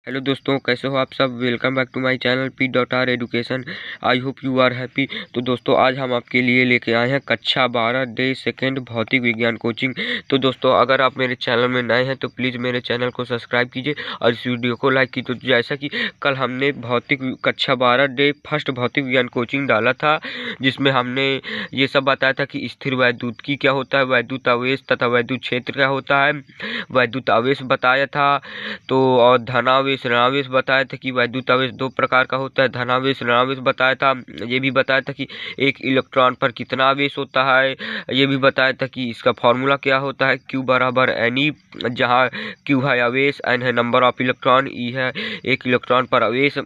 Hello दोस्तों, कैसे हो आप सब। Welcome back to my channel P.R education. I hope you are happy. तो दोस्तों, आज हम आपके लिए लेके आए हैं कक्षा 12 डे सेकेंड भौतिक विज्ञान कोचिंग। तो दोस्तों, अगर आप मेरे चैनल में नए हैं तो प्लीज़ मेरे चैनल को सब्सक्राइब कीजिए और इस वीडियो को लाइक कीजिए। तो जैसा कि कल हमने भौतिक कक्षा 12 डे फर्स्ट भौतिक विज्ञान कोचिंग डाला था, जिसमें हमने ये सब बताया था कि स्थिर वैद्युत की क्या होता है, वैद्युत आवेश तथा वैद्युत क्षेत्र क्या होता है, वैद्युत आवेश बताया था। तो और धनावेश ऋणावेश बताया था कि वैद्युत आवेश दो प्रकार का होता है, धनावेश ऋणावेश बताया था। ये भी बताया था कि एक इलेक्ट्रॉन पर कितना आवेश होता है। ये भी बताया था कि इसका फॉर्मूला क्या होता है, Q बराबर NE, जहाँ Q है आवेश, N है नंबर ऑफ इलेक्ट्रॉन, E है एक इलेक्ट्रॉन पर आवेश।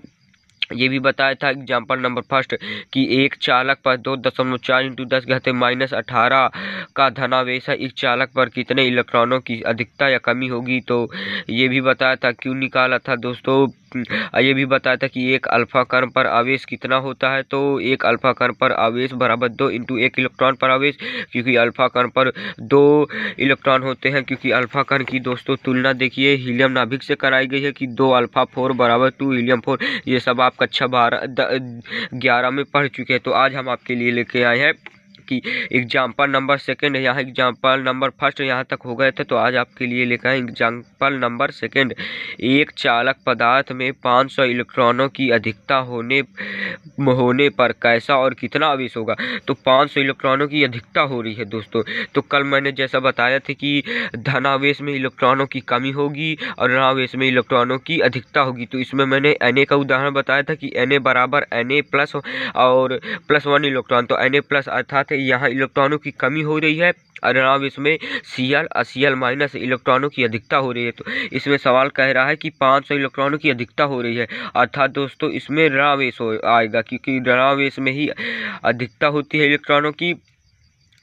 ये भी बताया था एग्जाम्पल नंबर फर्स्ट कि एक चालक पर 2.4 × 10⁻18 का धनावेश है, इस चालक पर कितने इलेक्ट्रॉनों की अधिकता या कमी होगी। तो ये भी बताया था, क्यों निकाला था दोस्तों। ये भी बताया था कि एक अल्फा कण पर आवेश कितना होता है। तो एक अल्फा कण पर आवेश बराबर 2 × 1 इलेक्ट्रॉन पर आवेश, क्योंकि अल्फा कण पर 2 इलेक्ट्रॉन होते हैं। क्योंकि अल्फा कण की दोस्तों तुलना देखिए हीलियम नाभिक से कराई गई है कि 2 अल्फा 4 बराबर 2 हीलियम 4। ये सब आप कक्षा 11 में पढ़ चुके हैं। तो आज हम आपके लिए लेके आए हैं कि एग्जाम्पल नंबर सेकंड है, यहाँ एग्जाम्पल नंबर फर्स्ट यहाँ तक हो गए थे। तो आज आपके लिए लेकर आए एग्जाम्पल नंबर सेकंड। एक चालक पदार्थ में 500 इलेक्ट्रॉनों की अधिकता होने पर कैसा और कितना आवेश होगा। तो 500 इलेक्ट्रॉनों की अधिकता हो रही है दोस्तों। तो कल मैंने जैसा बताया था कि धनावेश में इलेक्ट्रॉनों की कमी होगी और ऋणावेश में इलेक्ट्रॉनों की अधिकता होगी। तो इसमें मैंने Na का उदाहरण बताया था कि Na बराबर Na प्लस और +1 इलेक्ट्रॉन। तो Na प्लस अर्थात यहाँ इलेक्ट्रॉनों की कमी हो रही है और ऋणावेश में Cl इलेक्ट्रॉनों की अधिकता हो रही है। तो इसमें सवाल कह रहा है कि 500 इलेक्ट्रॉनों की अधिकता हो रही है, अर्थात दोस्तों इसमें ऋणावेश आएगा, क्योंकि ऋणावेश में ही अधिकता होती है इलेक्ट्रॉनों की।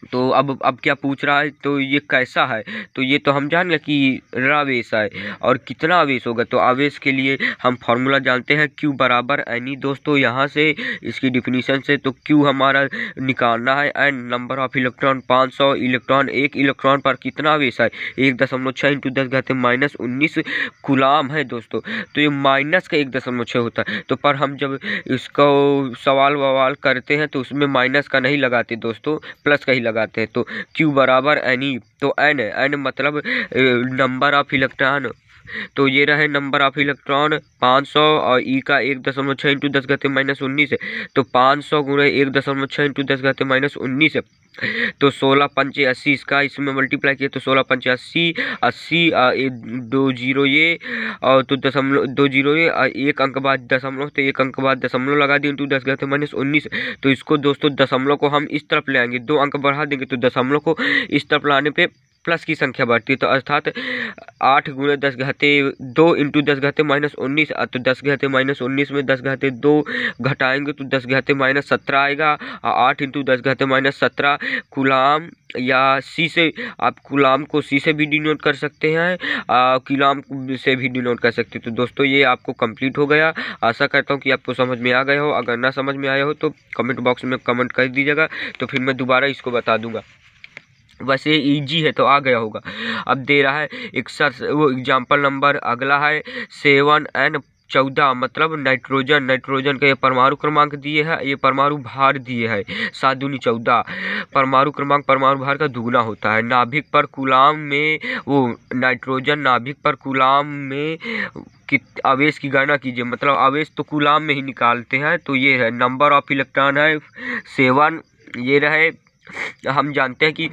तो अब क्या पूछ रहा है, तो ये कैसा है। तो ये तो हम जान गए कि ऋणावेश है और कितना आवेश होगा। तो आवेश के लिए हम फॉर्मूला जानते हैं, Q बराबर NE। दोस्तों यहाँ से इसकी डिफिनीशन से तो Q हमारा निकालना है, N number of electron 500 electron, एक इलेक्ट्रॉन पर कितना आवेश है 1.6 × 10⁻19 कूलाम है दोस्तों। तो ये माइनस का 1.6 होता है। तो पर हम जब इसको सवाल करते हैं तो उसमें माइनस का नहीं लगाते दोस्तों, प्लस का ही लगाते हैं। तो Q बराबर NE। तो N मतलब नंबर ऑफ इलेक्ट्रॉन। तो ये रहे नंबर ऑफ इलेक्ट्रॉन 500 और E का 1.6 × 10⁻19 है। तो 500 × 1.6 × 10⁻19 है। तो 16 पंचे 80, इसका इसमें मल्टीप्लाई किया तो 16 पंचे 80 2 जीरो ये और तो दशमलव 2 जीरो ये एक अंक बाद दशमलव, तो एक अंक बाद दशमलव लगा दिए × 10⁻19। तो इसको दोस्तों दशमलव को हम इस तरफ ले आएंगे, 2 अंक बढ़ा देंगे तो दशमलव को इस तरफ लाने पे प्लस की संख्या बढ़ती है। तो अर्थात 8 × 10⁻2 × 10⁻19। तो 10⁻19 में 10⁻2 घटाएंगे तो 10⁻17 आएगा। 8 × 10⁻17 कूलाम या C से आप कूलाम को C से भी डिनोट कर सकते हैं, कूलाम से भी डिनोट कर सकते हैं। तो दोस्तों ये आपको कंप्लीट हो गया। आशा करता हूँ कि आपको समझ में आ गया हो। अगर ना समझ में आया हो तो कमेंट बॉक्स में कमेंट कर दीजिएगा, तो फिर मैं दोबारा इसको बता दूंगा। वैसे इजी है तो आ गया होगा। अब दे रहा है वो एग्जाम्पल नंबर अगला है 7N14, मतलब नाइट्रोजन का ये परमाणु क्रमांक दिए है, ये परमाणु भार दिए है 7 दूनी 14। परमाणु क्रमांक परमाणु भार का दुगना होता है। नाभिक पर कूलाम में वो नाइट्रोजन नाभिक पर कूलाम में आवेश की गणना कीजिए, मतलब आवेश तो कूलाम में ही निकालते हैं। तो ये है नंबर ऑफ इलेक्ट्रॉन है 7। ये रहे, हम जानते हैं कि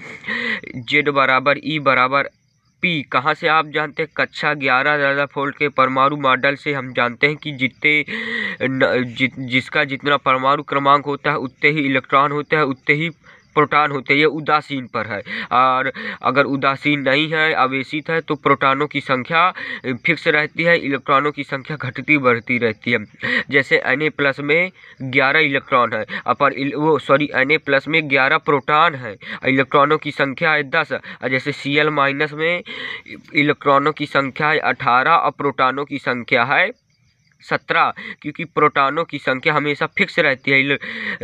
Z बराबर E बराबर P कहाँ से आप जानते हैं, कक्षा 11 रदरफोर्ड के परमाणु मॉडल से हम जानते हैं कि जिसका जितना परमाणु क्रमांक होता है उतने ही इलेक्ट्रॉन होते हैं, उतने ही प्रोटॉन होते हैं। ये उदासीन पर है, और अगर उदासीन नहीं है, आवेशित है, तो प्रोटॉनों की संख्या फिक्स रहती है, इलेक्ट्रॉनों की संख्या घटती बढ़ती रहती है। जैसे Na प्लस में 11 इलेक्ट्रॉन है, Na प्लस में 11 प्रोटॉन है, इलेक्ट्रॉनों की संख्या है 10। जैसे Cl माइनस में इलेक्ट्रॉनों की संख्या है 18 और प्रोटॉनों की संख्या है 17, क्योंकि प्रोटॉनों की संख्या हमेशा फिक्स रहती है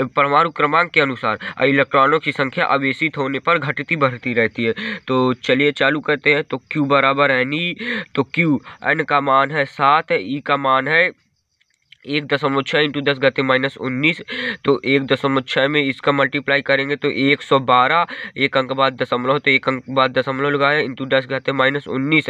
परमाणु क्रमांक के अनुसार, और इलेक्ट्रॉनों की संख्या आवेशित होने पर घटती बढ़ती रहती है। तो चलिए चालू करते हैं। तो Q बराबर NE, तो Q N का मान है 7, E का मान है 1.6 इंटू 10⁻⁻19। तो 1.6 में इसका मल्टीप्लाई करेंगे तो 112, एक अंक बाद दशमलव, तो एक अंक बाद दशमलव लगाया इंटू 10⁻⁻19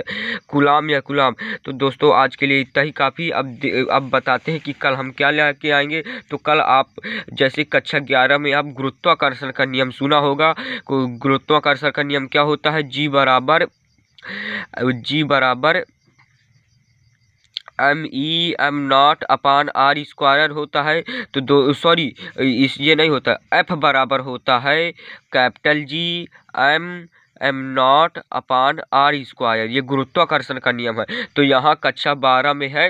गुलाम या गुलाम। तो दोस्तों आज के लिए इतना ही काफ़ी। अब बताते हैं कि कल हम क्या लेके आएंगे। तो कल आप जैसे कक्षा 11 में आप गुरुत्वाकर्षण का नियम सुना होगा। गुरुत्वाकर्षण का नियम क्या होता है? G बराबर m0 अपान r स्क्वायर होता है। तो ये नहीं होता, F बराबर होता है कैपिटल G m0 अपान r स्क्वायर। ये गुरुत्वाकर्षण का नियम है। तो यहाँ कक्षा 12 में है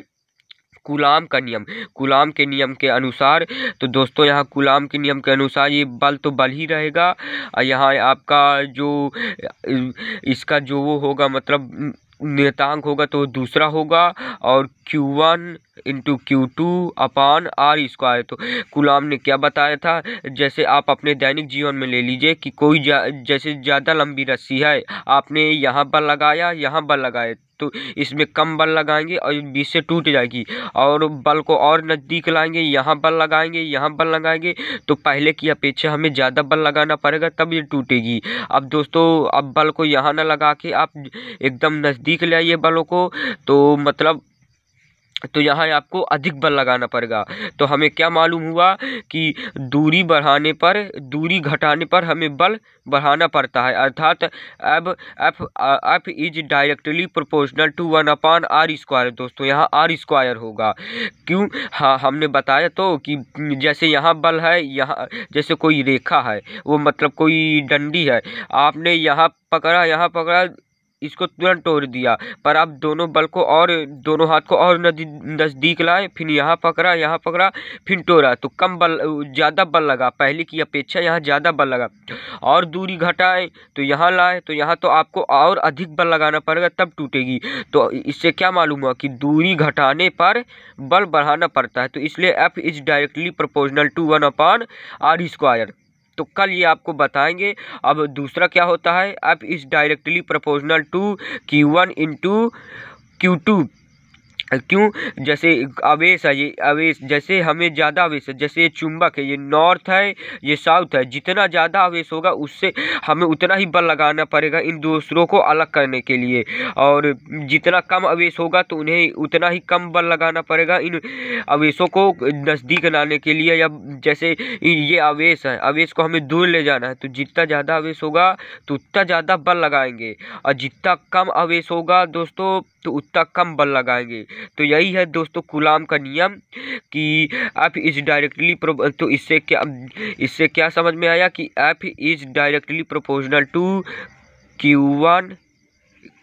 कूलाम का नियम। कूलाम के नियम के अनुसार, तो दोस्तों यहाँ कूलाम के नियम के अनुसार ये बल तो बल ही रहेगा, और यहाँ आपका जो इसका जो वो होगा मतलब नियतांक होगा तो दूसरा होगा, और Q1 इंटू Q2 अपान r स्क्वायर। तो कूलाम ने क्या बताया था? जैसे आप अपने दैनिक जीवन में ले लीजिए कि कोई जैसे ज़्यादा लंबी रस्सी है, आपने यहाँ बल लगाया, यहाँ बल लगाए, तो इसमें कम बल लगाएंगे और बीच से टूट जाएगी, और बल को और नज़दीक लाएंगे, यहाँ बल लगाएंगे, यहाँ बल लगाएंगे, तो पहले की अपेक्षा हमें ज़्यादा बल लगाना पड़ेगा तब ये टूटेगी। अब दोस्तों अब बल को यहाँ ना लगा के आप एकदम नज़दीक ले आइए बलों को, तो मतलब तो यहाँ आपको अधिक बल लगाना पड़ेगा। तो हमें क्या मालूम हुआ कि दूरी घटाने पर हमें बल बढ़ाना पड़ता है, अर्थात अब F is directly proportional to 1 upon r square. दोस्तों यहाँ r स्क्वायर होगा। क्यों? हाँ, हमने बताया तो कि जैसे यहाँ बल है, यहाँ जैसे कोई रेखा है, वो मतलब कोई डंडी है, आपने यहाँ पकड़ा, इसको तुरंत तोड़ दिया, पर आप दोनों बल को और दोनों हाथ को और नज़दीक लाए, फिर यहाँ पकड़ा, फिर तोड़ा, तो कम बल ज़्यादा बल लगा, पहले की अपेक्षा यहाँ ज़्यादा बल लगा। और दूरी घटाएं तो यहाँ लाए, तो यहाँ तो आपको और अधिक बल लगाना पड़ेगा तब टूटेगी। तो इससे क्या मालूम हुआ कि दूरी घटाने पर बल बढ़ाना पड़ता है। तो इसलिए F is directly proportional to 1 upon r square. तो कल ये आपको बताएंगे। अब दूसरा क्या होता है? F is directly proportional to Q1 into Q2। क्यों? जैसे आवेश है, ये आवेश जैसे हमें ज़्यादा आवेश है, जैसे ये चुंबक है, ये नॉर्थ है, ये साउथ है, जितना ज़्यादा आवेश होगा उससे हमें उतना ही बल लगाना पड़ेगा इन दूसरों को अलग करने के लिए, और जितना कम आवेश होगा तो उन्हें उतना ही कम बल लगाना पड़ेगा इन आवेशों को नज़दीक लाने के लिए। या जैसे ये आवेश है, आवेश को हमें दूर ले जाना है, तो जितना ज़्यादा आवेश होगा तो उतना ज़्यादा बल लगाएंगे, और जितना कम आवेश होगा दोस्तों तो उतना कम बल लगाएंगे। तो यही है दोस्तों कूलाम का नियम कि F इज डायरेक्टली तो इससे क्या समझ में आया कि F is directly proportional to Q1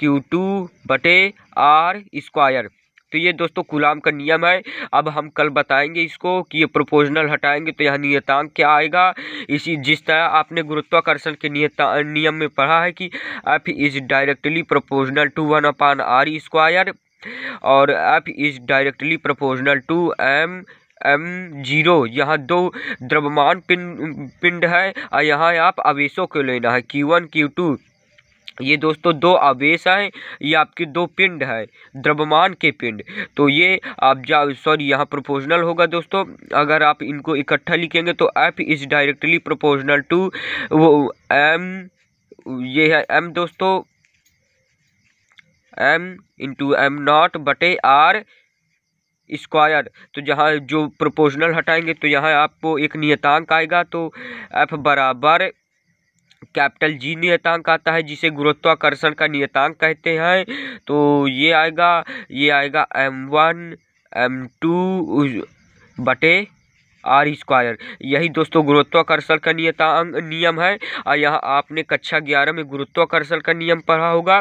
Q2 बटे r स्क्वायर। तो ये दोस्तों कूलाम का नियम है। अब हम कल बताएंगे इसको कि ये प्रोपोर्शनल हटाएंगे तो यहाँ नियतांक क्या आएगा। जिस तरह आपने गुरुत्वाकर्षण के नियम में पढ़ा है कि F is directly proportional to 1 upon r square, और F is directly proportional to m0। यहाँ दो द्रव्यमान पिंड है, और यहाँ आप आवेशों को लेना है Q1 Q2। ये दोस्तों दो आवेश हैं, ये आपके दो पिंड है, द्रव्यमान के पिंड। तो ये आप यहाँ प्रोपोर्शनल होगा दोस्तों। अगर आप इनको इकट्ठा लिखेंगे तो F is directly proportional to वो ये है m दोस्तों, m इंटू m0 बटे r स्क्वायर। तो जहाँ जो प्रोपोर्शनल हटाएंगे तो यहाँ आपको एक नियतांक आएगा, तो F बराबर कैपिटल G नियतांक आता है, जिसे गुरुत्वाकर्षण का नियतांक कहते हैं। तो ये आएगा m1 m2 बटे r स्क्वायर। यही दोस्तों गुरुत्वाकर्षण का नियम है। और यहाँ आपने कक्षा 11 में गुरुत्वाकर्षण का नियम पढ़ा होगा,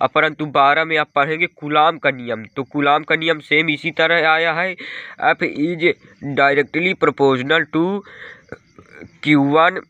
परंतु 12 में आप पढ़ेंगे कूलाम का नियम। तो कूलाम का नियम सेम इसी तरह आया है, F is directly proportional to Q1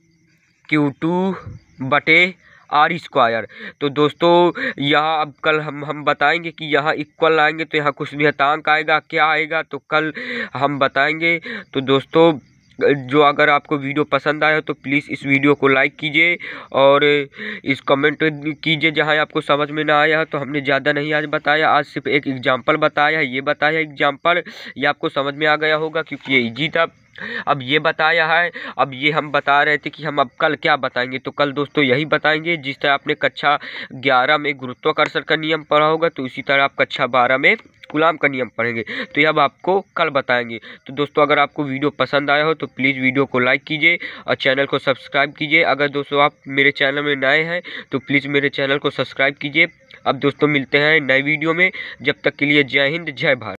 Q2 बटे r²। तो दोस्तों यहाँ अब कल हम बताएंगे कि यहाँ इक्वल आएंगे तो यहाँ कुछ नियतांक आएगा, क्या आएगा तो कल हम बताएंगे। तो दोस्तों जो अगर आपको वीडियो पसंद आया तो प्लीज़ इस वीडियो को लाइक कीजिए और इस कमेंट कीजिए जहाँ आपको समझ में ना आया। तो हमने ज़्यादा नहीं आज बताया, आज सिर्फ एक एग्जांपल बताया है। ये बताया एग्जांपल, ये आपको समझ में आ गया होगा क्योंकि ये इजी था। अब ये बताया है, अब ये हम बता रहे थे कि हम अब कल क्या बताएंगे। तो कल दोस्तों यही बताएंगे जिस तरह आपने कक्षा 11 में गुरुत्वाकर्षण का नियम पढ़ा होगा, तो इसी तरह आप कक्षा 12 में कूलाम का नियम पढ़ेंगे। तो ये अब आपको कल बताएंगे। तो दोस्तों अगर आपको वीडियो पसंद आया हो तो प्लीज़ वीडियो को लाइक कीजिए और चैनल को सब्सक्राइब कीजिए। अगर दोस्तों आप मेरे चैनल में नए हैं तो प्लीज़ मेरे चैनल को सब्सक्राइब कीजिए। अब दोस्तों मिलते हैं नए वीडियो में, जब तक के लिए जय हिंद जय भारत।